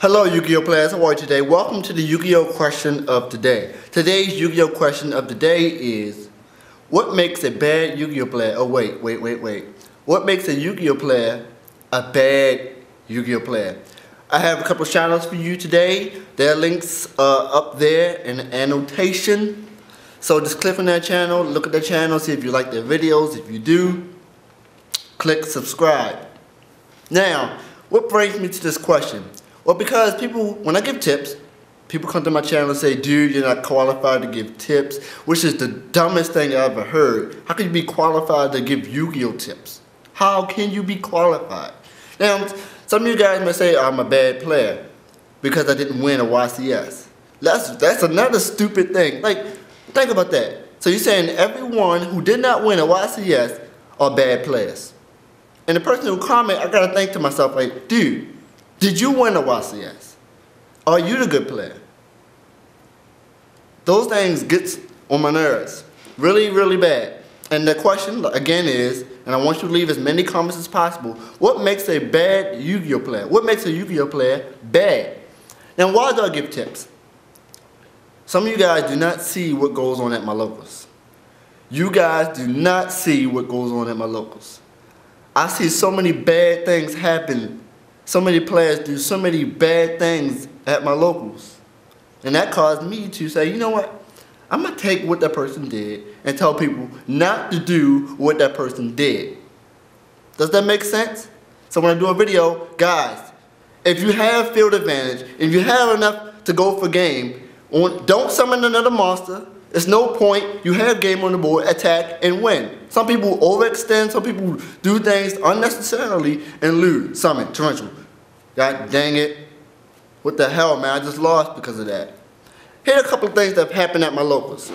Hello Yu-Gi-Oh players, how are you today? Welcome to the Yu-Gi-Oh question of the day. Today's Yu-Gi-Oh question of the day is, what makes a bad Yu-Gi-Oh player, what makes a Yu-Gi-Oh player a bad Yu-Gi-Oh player? I have a couple of shout outs for you today. Their links are up there in the annotation. So just click on that channel, look at their channel, see if you like their videos. If you do, click subscribe. Now, what brings me to this question? Well, because people, when I give tips, people come to my channel and say, dude, you're not qualified to give tips, which is the dumbest thing I ever heard. How can you be qualified to give Yu-Gi-Oh tips? How can you be qualified? Now, some of you guys may say, I'm a bad player because I didn't win a YCS. That's another stupid thing. Like, think about that. So you're saying everyone who did not win a YCS are bad players. And the person who comment, I gotta think to myself, like, dude, did you win a YCS? Are you the good player? Those things get on my nerves. Really, really bad. And the question, again, is, and I want you to leave as many comments as possible, what makes a bad Yu-Gi-Oh player? What makes a Yu-Gi-Oh player bad? Now, why do I give tips? Some of you guys do not see what goes on at my locals. You guys do not see what goes on at my locals. I see so many bad things happen. So many players do so many bad things at my locals. And that caused me to say, you know what? I'm going to take what that person did and tell people not to do what that person did. Does that make sense? So when I do a video, guys, if you have field advantage, if you have enough to go for game, don't summon another monster. There's no point. You have game on the board, attack, and win. Some people overextend, some people do things unnecessarily and lose. Summon, torrential. God dang it. What the hell, man? I just lost because of that. Here are a couple of things that have happened at my locals.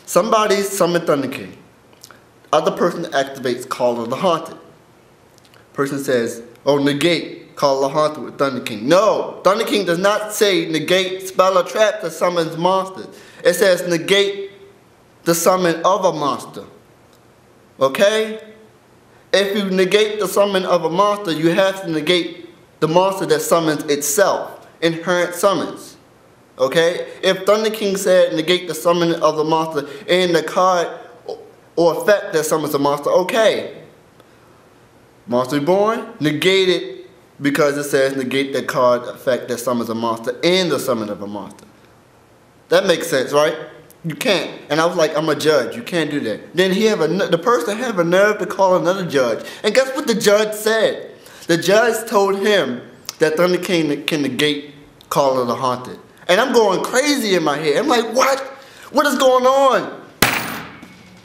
Somebody summoned Thunder King. Other person activates Call of the Haunted. Person says, oh, negate Call of the Haunted with Thunder King. No, Thunder King does not say negate spell or trap that summons monsters. It says negate the summon of a monster. Okay? If you negate the summon of a monster, you have to negate the monster that summons itself. Inherent summons. Okay? If Thunder King said negate the summon of the monster in the card or effect that summons a monster, okay. Monster Reborn, negate it because it says negate the card effect that summons a monster in the summon of a monster. That makes sense, right? You can't. And I was like, I'm a judge. You can't do that. Then the person have a nerve to call another judge. And guess what the judge said? The judge told him that Thunder King can negate Call of the Haunted. And I'm going crazy in my head. I'm like, what? What is going on?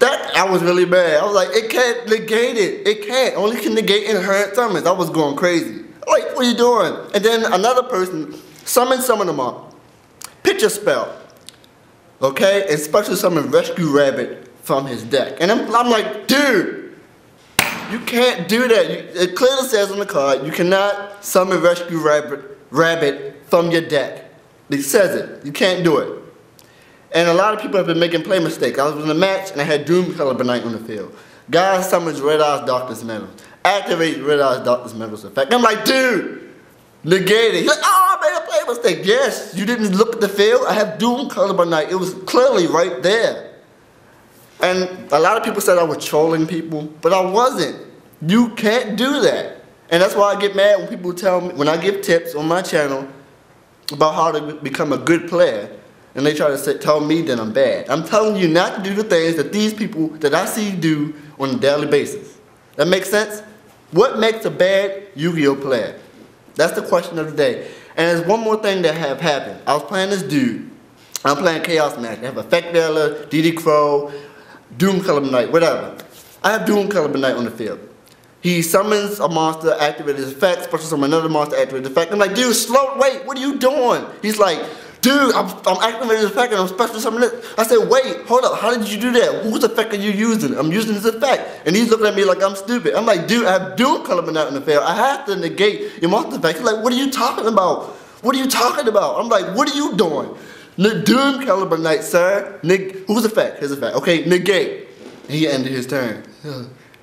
I was really bad. I was like, it can't negate it. It can't. Only can negate inherent summons. I was going crazy. I'm like, what are you doing? And then another person summon them up. Pitch a spell. Okay? And special summon Rescue Rabbit from his deck. And I'm like, dude, you can't do that. It clearly says on the card, you cannot summon Rescue Rabbit from your deck. It says it. You can't do it. And a lot of people have been making play mistakes. I was in a match and I had Doom Caliber on the field. Guy summons Red Eyes Darkness Metals. Activates Red Eyes Darkness Metals effect. I'm like, dude, negate it. He's like, oh, I made a play mistake. Yes, you didn't look at the field. I have Doom Caliber Knight. It was clearly right there. And a lot of people said I was trolling people, but I wasn't. You can't do that. And that's why I get mad when people tell me, when I give tips on my channel about how to become a good player, and they try to tell me that I'm bad. I'm telling you not to do the things that these people that I see do on a daily basis. That makes sense? What makes a bad Yu-Gi-Oh player? That's the question of the day. And there's one more thing that have happened. I was playing this dude. I'm playing Chaos Match. I have Effect Veiler, DD Crow, Doom Caliber Knight, whatever. I have Doom Caliber Knight on the field. He summons a monster, activates his effect, special summon another monster, activates his effect. I'm like, dude, wait, what are you doing? He's like, dude, I'm activating this effect and I'm special summoning it. I said, wait, hold up, how did you do that? Whose effect are you using? I'm using this effect. And he's looking at me like I'm stupid. I'm like, dude, I have Doom Caliber Knight on the field. I have to negate your monster effect. He's like, what are you talking about? What are you talking about? I'm like, what are you doing? Doom Caliber Knight, sir. Whose effect? His effect. Okay, negate. He ended his turn.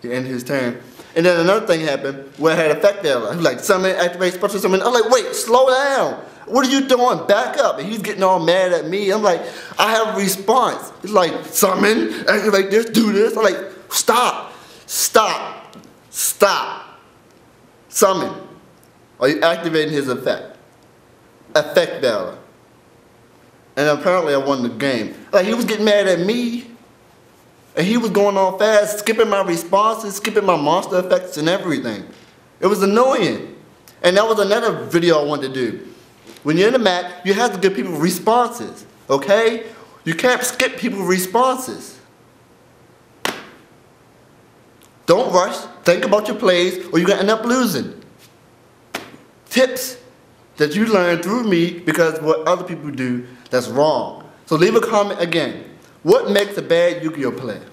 He ended his turn. And then another thing happened where I had effect failure. He was like, summon, activate, special summon. I'm like, wait, slow down. What are you doing? Back up. And he's getting all mad at me. I'm like, I have a response. He's like, summon, activate this, do this. I'm like, stop, stop, stop. Summon. Are you activating his effect? Effect failure. And apparently I won the game. Like, he was getting mad at me. And he was going on fast, skipping my responses, skipping my monster effects and everything. It was annoying. And that was another video I wanted to do. When you're in the match, you have to give people responses, okay? You can't skip people's responses. Don't rush, think about your plays, or you're gonna end up losing. Tips that you learned through me because what other people do that's wrong. So leave a comment again. What makes a bad Yu-Gi-Oh player?